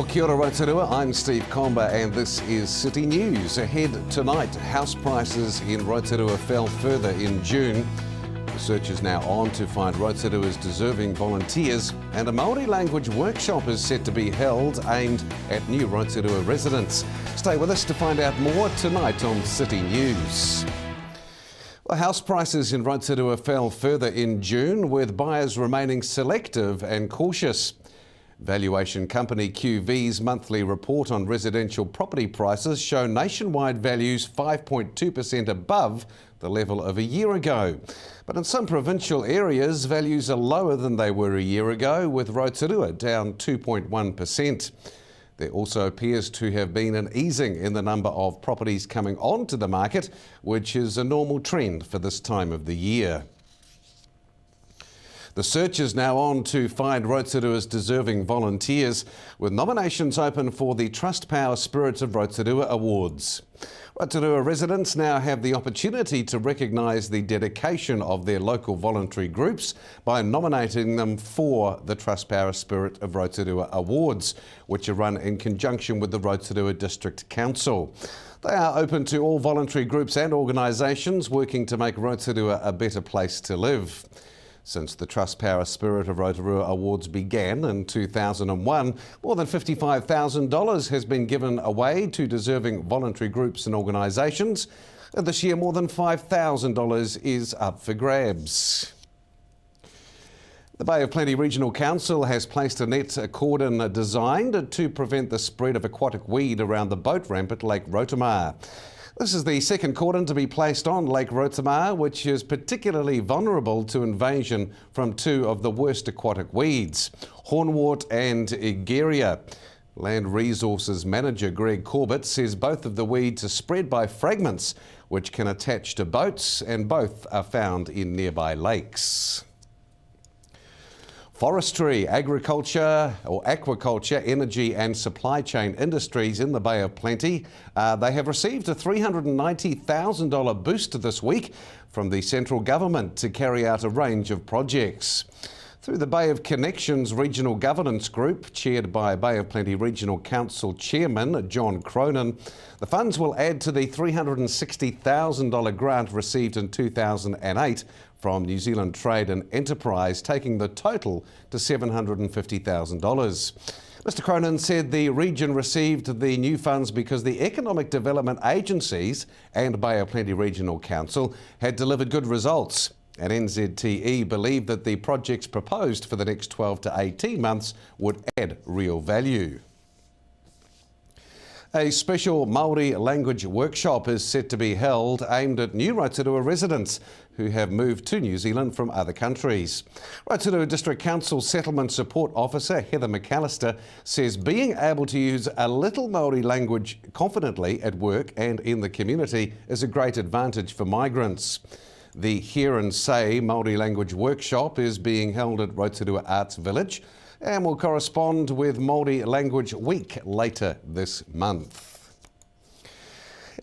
Well, kia ora Rotorua, I'm Steve Comber and this is City News. Ahead tonight, house prices in Rotorua fell further in June. Research is now on to find Rotorua's deserving volunteers, and a Māori language workshop is set to be held aimed at new Rotorua residents. Stay with us to find out more tonight on City News. Well, house prices in Rotorua fell further in June, with buyers remaining selective and cautious. Valuation company QV's monthly report on residential property prices show nationwide values 5.2% above the level of a year ago. But in some provincial areas, values are lower than they were a year ago, with Rotorua down 2.1%. There also appears to have been an easing in the number of properties coming onto the market, which is a normal trend for this time of the year. The search is now on to find Rotorua's deserving volunteers, with nominations open for the Trustpower Spirit of Rotorua Awards. Rotorua residents now have the opportunity to recognise the dedication of their local voluntary groups by nominating them for the Trustpower Spirit of Rotorua Awards, which are run in conjunction with the Rotorua District Council. They are open to all voluntary groups and organisations working to make Rotorua a better place to live. Since the Trustpower Spirit of Rotorua Awards began in 2001, more than $55,000 has been given away to deserving voluntary groups and organisations. This year, more than $5,000 is up for grabs. The Bay of Plenty Regional Council has placed a net cordon designed to prevent the spread of aquatic weed around the boat ramp at Lake Rotomar. This is the second cordon to be placed on Lake Rotomar, which is particularly vulnerable to invasion from two of the worst aquatic weeds, hornwort and Egeria. Land Resources Manager Greg Corbett says both of the weeds are spread by fragments which can attach to boats, and both are found in nearby lakes. Forestry, agriculture or aquaculture, energy and supply chain industries in the Bay of Plenty, they have received a $390,000 boost this week from the central government to carry out a range of projects. Through the Bay of Connections Regional Governance Group, chaired by Bay of Plenty Regional Council Chairman John Cronin, the funds will add to the $360,000 grant received in 2008 from New Zealand Trade and Enterprise, taking the total to $750,000. Mr Cronin said the region received the new funds because the economic development agencies and Bay of Plenty Regional Council had delivered good results. And NZTE believed that the projects proposed for the next 12 to 18 months would add real value. A special Māori language workshop is set to be held aimed at new Rotorua residents who have moved to New Zealand from other countries. Rotorua District Council Settlement Support Officer Heather McAllister says being able to use a little Māori language confidently at work and in the community is a great advantage for migrants. The Hear and Say Māori language workshop is being held at Rotorua Arts Village and will correspond with Māori Language Week later this month.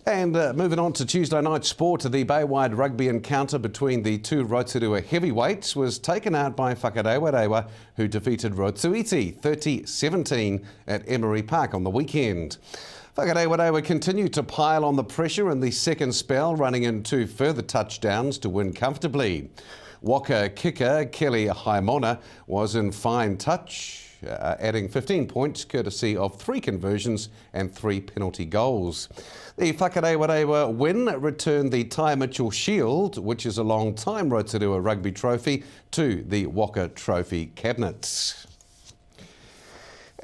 And moving on to Tuesday night sport, the Baywide rugby encounter between the two Rotorua heavyweights was taken out by Whakarewarewa, who defeated Rotuiti 30-17 at Emery Park on the weekend. Whakarewarewa continued to pile on the pressure in the second spell, running in two further touchdowns to win comfortably. Waka kicker Kelly Haimona was in fine touch, adding 15 points courtesy of 3 conversions and 3 penalty goals. The Whakarewarewa win returned the Ty Mitchell Shield, which is a long-time Rotorua rugby trophy, to the Waka Trophy cabinets.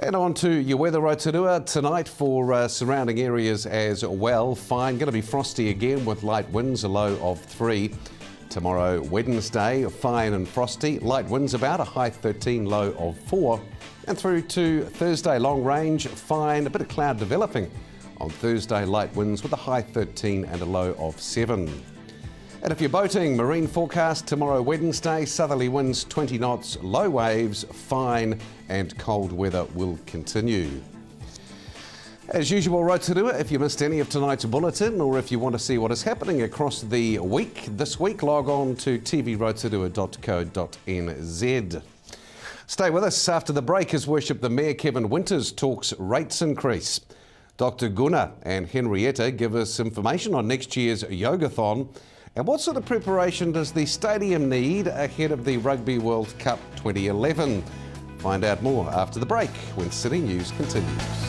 And on to your weather, Rotorua. Tonight for surrounding areas as well. Fine, going to be frosty again with light winds, a low of 3. Tomorrow, Wednesday, fine and frosty. Light winds about, a high 13, low of 4. And through to Thursday, long range, fine, a bit of cloud developing. On Thursday, light winds with a high 13 and a low of 7. And if you're boating, marine forecast tomorrow, Wednesday, southerly winds 20 knots, low waves, fine, and cold weather will continue. As usual, Rotorua, if you missed any of tonight's bulletin or if you want to see what is happening across the week, this week, log on to tvrotorua.co.nz. Stay with us after the break as Worship the Mayor Kevin Winters talks rates increase. Dr Gunnar and Henrietta give us information on next year's Yogathon. And what sort of preparation does the stadium need ahead of the Rugby World Cup 2011? Find out more after the break when City News continues.